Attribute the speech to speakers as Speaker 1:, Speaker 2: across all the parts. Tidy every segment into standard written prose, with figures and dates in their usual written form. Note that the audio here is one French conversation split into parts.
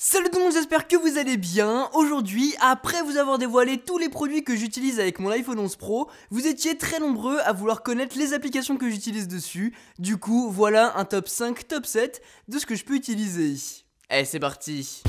Speaker 1: Salut tout le monde, j'espère que vous allez bien. Aujourd'hui, après vous avoir dévoilé tous les produits que j'utilise avec mon iPhone 11 Pro, vous étiez très nombreux à vouloir connaître les applications que j'utilise dessus. Du coup, voilà un top 5, top 7 de ce que je peux utiliser. Allez, c'est parti.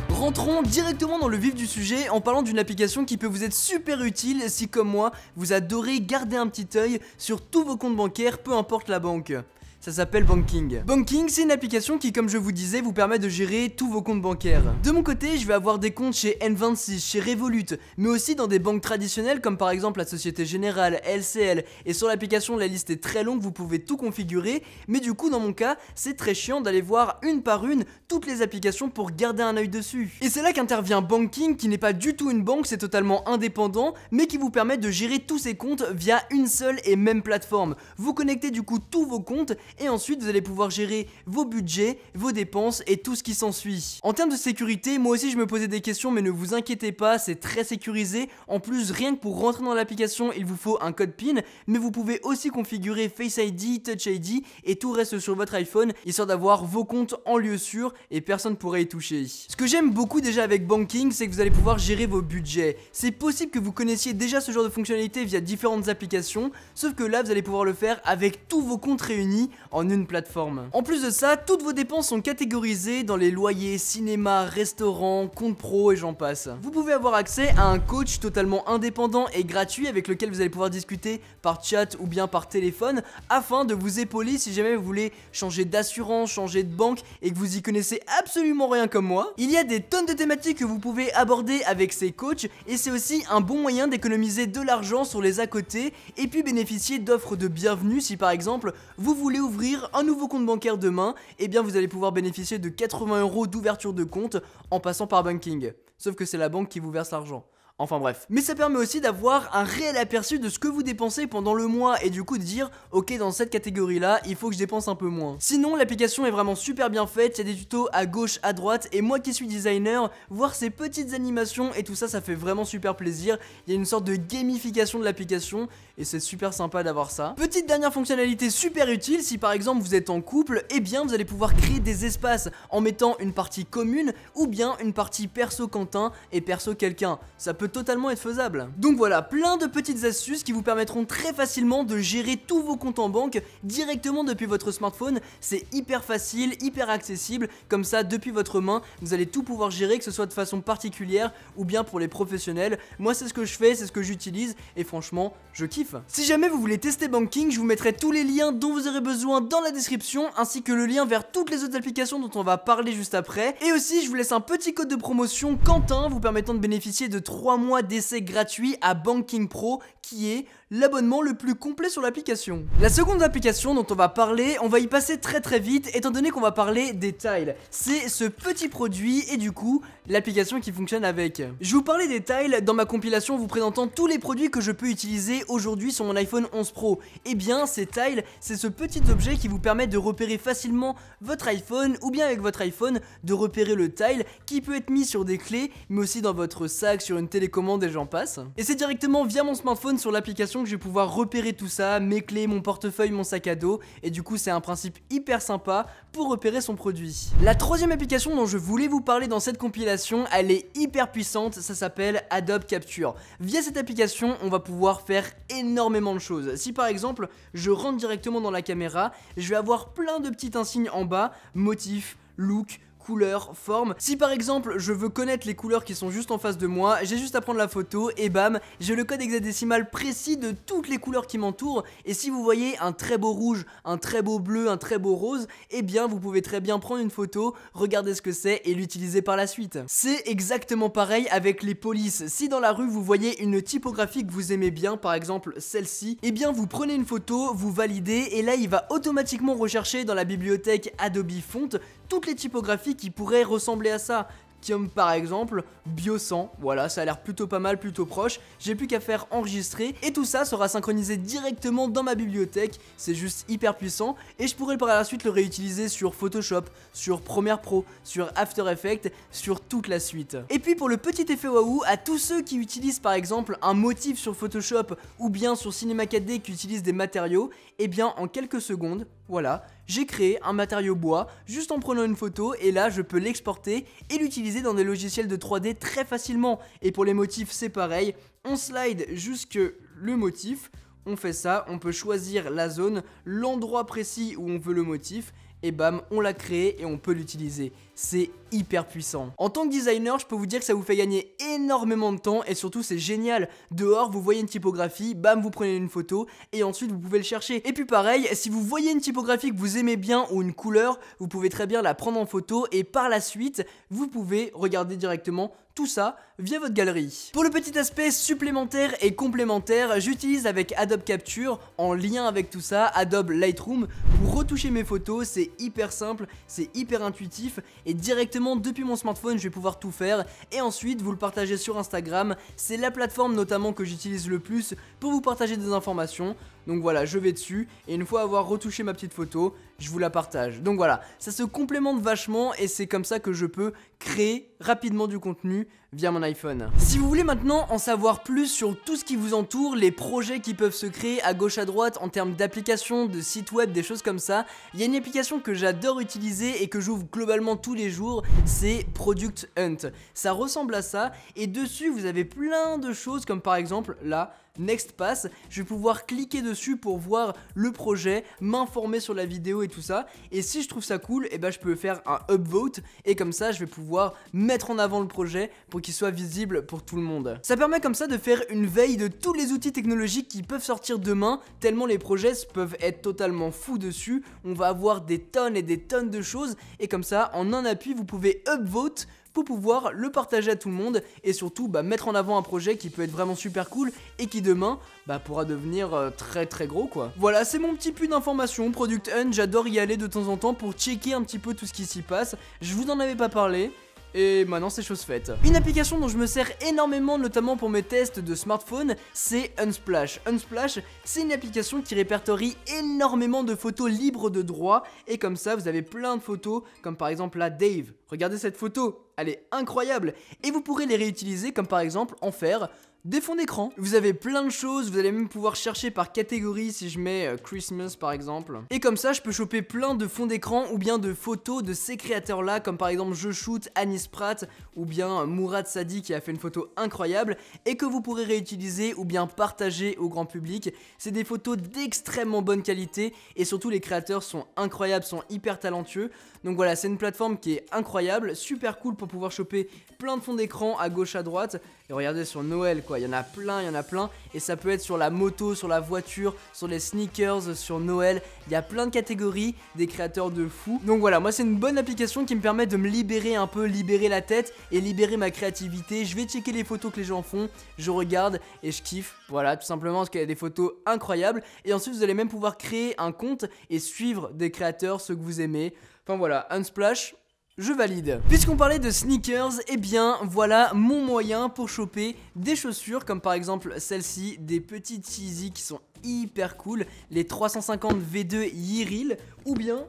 Speaker 1: Rentrons directement dans le vif du sujet en parlant d'une application qui peut vous être super utile si, comme moi, vous adorez garder un petit œil sur tous vos comptes bancaires, peu importe la banque. Ça s'appelle Banking. Banking, c'est une application qui, comme je vous disais, vous permet de gérer tous vos comptes bancaires. De mon côté, je vais avoir des comptes chez N26, chez Revolut, mais aussi dans des banques traditionnelles comme par exemple la Société Générale, LCL, et sur l'application la liste est très longue, vous pouvez tout configurer, mais du coup dans mon cas, c'est très chiant d'aller voir une par une toutes les applications pour garder un œil dessus. Et c'est là qu'intervient Banking, qui n'est pas du tout une banque, c'est totalement indépendant, mais qui vous permet de gérer tous ces comptes via une seule et même plateforme. Vous connectez du coup tous vos comptes, et ensuite vous allez pouvoir gérer vos budgets, vos dépenses et tout ce qui s'ensuit. En termes de sécurité, moi aussi je me posais des questions, mais ne vous inquiétez pas, c'est très sécurisé. En plus, rien que pour rentrer dans l'application, il vous faut un code PIN, mais vous pouvez aussi configurer Face ID, Touch ID et tout reste sur votre iPhone, histoire d'avoir vos comptes en lieu sûr et personne ne pourrait y toucher. Ce que j'aime beaucoup déjà avec Banking, c'est que vous allez pouvoir gérer vos budgets. C'est possible que vous connaissiez déjà ce genre de fonctionnalité via différentes applications, sauf que là vous allez pouvoir le faire avec tous vos comptes réunis en une plateforme. En plus de ça, toutes vos dépenses sont catégorisées dans les loyers, cinéma, restaurants, compte pro et j'en passe. Vous pouvez avoir accès à un coach totalement indépendant et gratuit avec lequel vous allez pouvoir discuter par chat ou bien par téléphone afin de vous épauler si jamais vous voulez changer d'assurance, changer de banque et que vous y connaissez absolument rien comme moi. Il y a des tonnes de thématiques que vous pouvez aborder avec ces coachs et c'est aussi un bon moyen d'économiser de l'argent sur les à côté et puis bénéficier d'offres de bienvenue si par exemple vous voulez ouvrir un nouveau compte bancaire demain, et bien vous allez pouvoir bénéficier de 80 € d'ouverture de compte en passant par Banking. Sauf que c'est la banque qui vous verse l'argent. Enfin bref. Mais ça permet aussi d'avoir un réel aperçu de ce que vous dépensez pendant le mois et du coup de dire ok, dans cette catégorie là il faut que je dépense un peu moins. Sinon l'application est vraiment super bien faite, il y a des tutos à gauche, à droite et moi qui suis designer, voir ces petites animations et tout ça, ça fait vraiment super plaisir. Il y a une sorte de gamification de l'application et c'est super sympa d'avoir ça. Petite dernière fonctionnalité super utile, si par exemple vous êtes en couple, et bien vous allez pouvoir créer des espaces en mettant une partie commune ou bien une partie perso Quentin et perso quelqu'un. Ça peut totalement être faisable. Donc voilà, plein de petites astuces qui vous permettront très facilement de gérer tous vos comptes en banque directement depuis votre smartphone. C'est hyper facile, hyper accessible, comme ça depuis votre main, vous allez tout pouvoir gérer, que ce soit de façon particulière ou bien pour les professionnels. Moi c'est ce que je fais, c'est ce que j'utilise et franchement, je kiffe. Si jamais vous voulez tester Banking, je vous mettrai tous les liens dont vous aurez besoin dans la description, ainsi que le lien vers toutes les autres applications dont on va parler juste après. Et aussi, je vous laisse un petit code de promotion Quentin vous permettant de bénéficier de 3 mois d'essai gratuit à Banking Pro, qui est l'abonnement le plus complet sur l'application. La seconde application dont on va parler, on va y passer très vite étant donné qu'on va parler des tiles. C'est ce petit produit et du coup l'application qui fonctionne avec. Je vais vous parler des tiles dans ma compilation vous présentant tous les produits que je peux utiliser aujourd'hui sur mon iPhone 11 Pro. Et bien ces tiles, c'est ce petit objet qui vous permet de repérer facilement votre iPhone ou bien avec votre iPhone de repérer le tile qui peut être mis sur des clés mais aussi dans votre sac, sur une télécommande et j'en passe. Et c'est directement via mon smartphone sur l'application que je vais pouvoir repérer tout ça, mes clés, mon portefeuille, mon sac à dos et du coup c'est un principe hyper sympa pour repérer son produit. La troisième application dont je voulais vous parler dans cette compilation, elle est hyper puissante, ça s'appelle Adobe Capture. Via cette application, on va pouvoir faire énormément de choses. Si par exemple, je rentre directement dans la caméra, je vais avoir plein de petits insignes en bas, motif, look, couleurs, formes. Si par exemple je veux connaître les couleurs qui sont juste en face de moi, j'ai juste à prendre la photo et bam, j'ai le code hexadécimal précis de toutes les couleurs qui m'entourent. Et si vous voyez un très beau rouge, un très beau bleu, un très beau rose, eh bien vous pouvez très bien prendre une photo, regarder ce que c'est et l'utiliser par la suite. C'est exactement pareil avec les polices. Si dans la rue vous voyez une typographie que vous aimez bien, par exemple celle-ci, eh bien vous prenez une photo, vous validez et là il va automatiquement rechercher dans la bibliothèque Adobe Font toutes les typographies qui pourraient ressembler à ça. Comme par exemple Bio100, voilà, ça a l'air plutôt pas mal, plutôt proche. J'ai plus qu'à faire enregistrer et tout ça sera synchronisé directement dans ma bibliothèque. C'est juste hyper puissant et je pourrais par la suite le réutiliser sur Photoshop, sur Premiere Pro, sur After Effects, sur toute la suite. Et puis pour le petit effet waouh, à tous ceux qui utilisent par exemple un motif sur Photoshop ou bien sur Cinema 4D qui utilisent des matériaux, et bien en quelques secondes, Voilà, j'ai créé un matériau bois juste en prenant une photo et là je peux l'exporter et l'utiliser dans des logiciels de 3D très facilement. Et pour les motifs c'est pareil, on slide jusque le motif, on fait ça, on peut choisir la zone, l'endroit précis où on veut le motif et bam, on l'a créé et on peut l'utiliser. C'est hyper puissant. En tant que designer, je peux vous dire que ça vous fait gagner énormément de temps et surtout c'est génial. Dehors, vous voyez une typographie, bam, vous prenez une photo et ensuite vous pouvez le chercher. Et puis pareil, si vous voyez une typographie que vous aimez bien ou une couleur, vous pouvez très bien la prendre en photo et par la suite, vous pouvez regarder directement tout ça via votre galerie. Pour le petit aspect supplémentaire et complémentaire, j'utilise avec Adobe Capture en lien avec tout ça, Adobe Lightroom pour retoucher mes photos. C'est hyper simple, c'est hyper intuitif et directement depuis mon smartphone je vais pouvoir tout faire et ensuite vous le partagez sur Instagram. C'est la plateforme notamment que j'utilise le plus pour vous partager des informations. Donc voilà, je vais dessus et une fois avoir retouché ma petite photo, je vous la partage. Donc voilà, ça se complémente vachement et c'est comme ça que je peux créer rapidement du contenu via mon iPhone. Si vous voulez maintenant en savoir plus sur tout ce qui vous entoure, les projets qui peuvent se créer à gauche à droite en termes d'applications, de sites web, des choses comme ça, il y a une application que j'adore utiliser et que j'ouvre globalement tous les jours, c'est Product Hunt. Ça ressemble à ça et dessus vous avez plein de choses comme par exemple là, Next Pass, je vais pouvoir cliquer dessus pour voir le projet, m'informer sur la vidéo et tout ça. Et si je trouve ça cool, et ben je peux faire un upvote et comme ça je vais pouvoir mettre en avant le projet pour qu'il soit visible pour tout le monde. Ça permet comme ça de faire une veille de tous les outils technologiques qui peuvent sortir demain, tellement les projets peuvent être totalement fous dessus. On va avoir des tonnes et des tonnes de choses et comme ça en un appui vous pouvez upvote pour pouvoir le partager à tout le monde et surtout mettre en avant un projet qui peut être vraiment super cool et qui demain pourra devenir très très gros quoi. Voilà, c'est mon petit puits d'information, Product Hunt, j'adore y aller de temps en temps pour checker un petit peu tout ce qui s'y passe. Je vous en avais pas parlé. Et maintenant c'est chose faite. Une application dont je me sers énormément notamment pour mes tests de smartphone, c'est Unsplash. Unsplash, c'est une application qui répertorie énormément de photos libres de droit et comme ça vous avez plein de photos comme par exemple là Dave. Regardez cette photo, elle est incroyable et vous pourrez les réutiliser comme par exemple en faire des fonds d'écran. Vous avez plein de choses, vous allez même pouvoir chercher par catégorie si je mets Christmas par exemple. Et comme ça je peux choper plein de fonds d'écran ou bien de photos de ces créateurs là comme par exemple Je Shoot, Anis Pratt ou bien Mourad Sadi qui a fait une photo incroyable et que vous pourrez réutiliser ou bien partager au grand public. C'est des photos d'extrêmement bonne qualité et surtout les créateurs sont incroyables, sont hyper talentueux. Donc voilà, c'est une plateforme qui est incroyable, super cool pour pouvoir choper plein de fonds d'écran à gauche à droite. Et regardez sur Noël quoi, il y en a plein et ça peut être sur la moto, sur la voiture, sur les sneakers, sur Noël. Il y a plein de catégories, des créateurs de fous. Donc voilà, moi c'est une bonne application qui me permet de me libérer un peu, libérer la tête et libérer ma créativité. Je vais checker les photos que les gens font, je regarde et je kiffe. Voilà, tout simplement parce qu'il y a des photos incroyables. Et ensuite vous allez même pouvoir créer un compte et suivre des créateurs, ceux que vous aimez. Enfin voilà, Unsplash, je valide. Puisqu'on parlait de sneakers, eh bien voilà mon moyen pour choper des chaussures comme par exemple celle-ci, des petites Yeezy qui sont hyper cool, les 350 V2 Yearil ou bien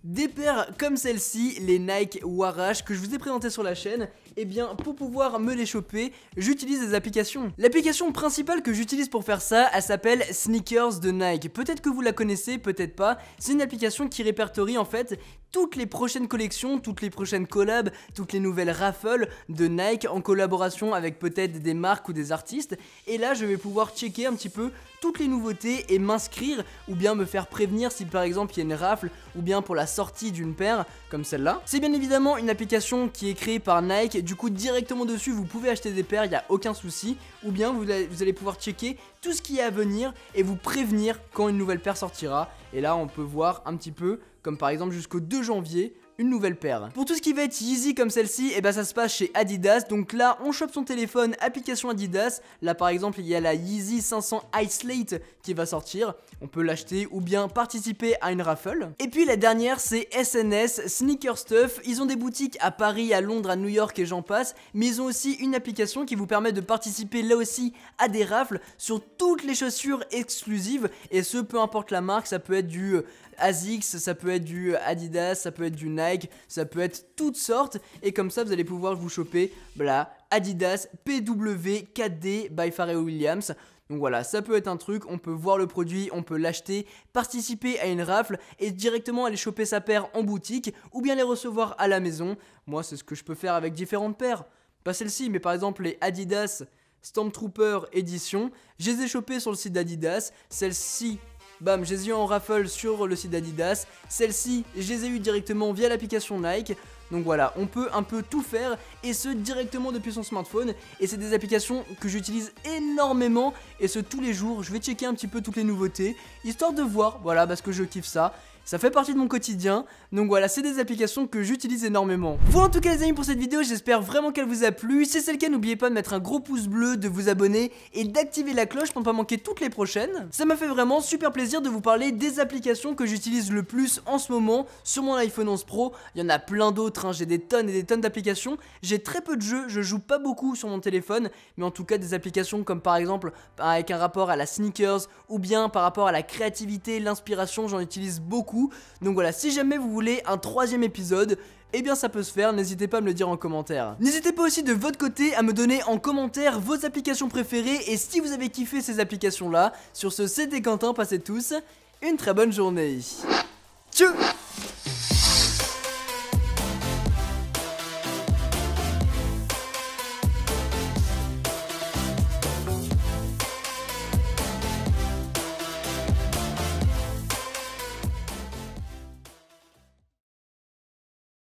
Speaker 1: des paires comme celle-ci, les Nike Warash que je vous ai présenté sur la chaîne. Et bien pour pouvoir me les choper, j'utilise des applications. L'application principale que j'utilise pour faire ça, elle s'appelle Sneakers de Nike. Peut-être que vous la connaissez, peut-être pas. C'est une application qui répertorie en fait toutes les prochaines collections, toutes les prochaines collabs, toutes les nouvelles raffles de Nike en collaboration avec peut-être des marques ou des artistes. Et là je vais pouvoir checker un petit peu toutes les nouveautés et m'inscrire ou bien me faire prévenir si par exemple il y a une rafle ou bien pour la sortie d'une paire comme celle-là. C'est bien évidemment une application qui est créée par Nike, du coup directement dessus vous pouvez acheter des paires, il n'y a aucun souci. Ou bien vous allez pouvoir checker tout ce qui est à venir et vous prévenir quand une nouvelle paire sortira. Et là on peut voir un petit peu comme par exemple jusqu'au 2 janvier une nouvelle paire. Pour tout ce qui va être Yeezy comme celle-ci, et ça se passe chez Adidas. Donc là on chope son téléphone, application Adidas. Là par exemple il y a la Yeezy 500 Ice Slate qui va sortir. On peut l'acheter ou bien participer à une raffle. Et puis la dernière c'est SNS, Sneaker Stuff. Ils ont des boutiques à Paris, à Londres, à New York et j'en passe. Mais ils ont aussi une application qui vous permet de participer là aussi à des raffles sur toutes les chaussures exclusives. Et ce peu importe la marque, ça peut être du ASICS, ça peut être du Adidas, ça peut être du Nike, ça peut être toutes sortes. Et comme ça vous allez pouvoir vous choper Adidas PW 4D by Pharrell Williams. Donc voilà, ça peut être un truc, on peut voir le produit, on peut l'acheter, participer à une rafle et directement aller choper sa paire en boutique ou bien les recevoir à la maison. Moi, c'est ce que je peux faire avec différentes paires. Pas celle-ci, mais par exemple les Adidas Stormtrooper Edition. Je les ai chopées sur le site d'Adidas. Celle-ci, bam, je les ai eu en raffle sur le site d'Adidas. Celle-ci, je les ai eu directement via l'application Nike. Donc voilà, on peut un peu tout faire et ce directement depuis son smartphone. Et c'est des applications que j'utilise énormément et ce tous les jours. Je vais checker un petit peu toutes les nouveautés histoire de voir, voilà, parce que je kiffe ça. Ça fait partie de mon quotidien, donc voilà, c'est des applications que j'utilise énormément. Voilà en tout cas les amis pour cette vidéo, j'espère vraiment qu'elle vous a plu. Si c'est le cas, n'oubliez pas de mettre un gros pouce bleu, de vous abonner et d'activer la cloche pour ne pas manquer toutes les prochaines. Ça m'a fait vraiment super plaisir de vous parler des applications que j'utilise le plus en ce moment sur mon iPhone 11 Pro. Il y en a plein d'autres, hein. J'ai des tonnes et des tonnes d'applications. J'ai très peu de jeux, je joue pas beaucoup sur mon téléphone, mais en tout cas des applications comme par exemple avec un rapport à la sneakers ou bien par rapport à la créativité, l'inspiration, j'en utilise beaucoup. Donc voilà, si jamais vous voulez un troisième épisode, eh bien ça peut se faire, n'hésitez pas à me le dire en commentaire. N'hésitez pas aussi de votre côté à me donner en commentaire vos applications préférées et si vous avez kiffé ces applications là. Sur ce, c'était Quentin, passez tous une très bonne journée. Tchou.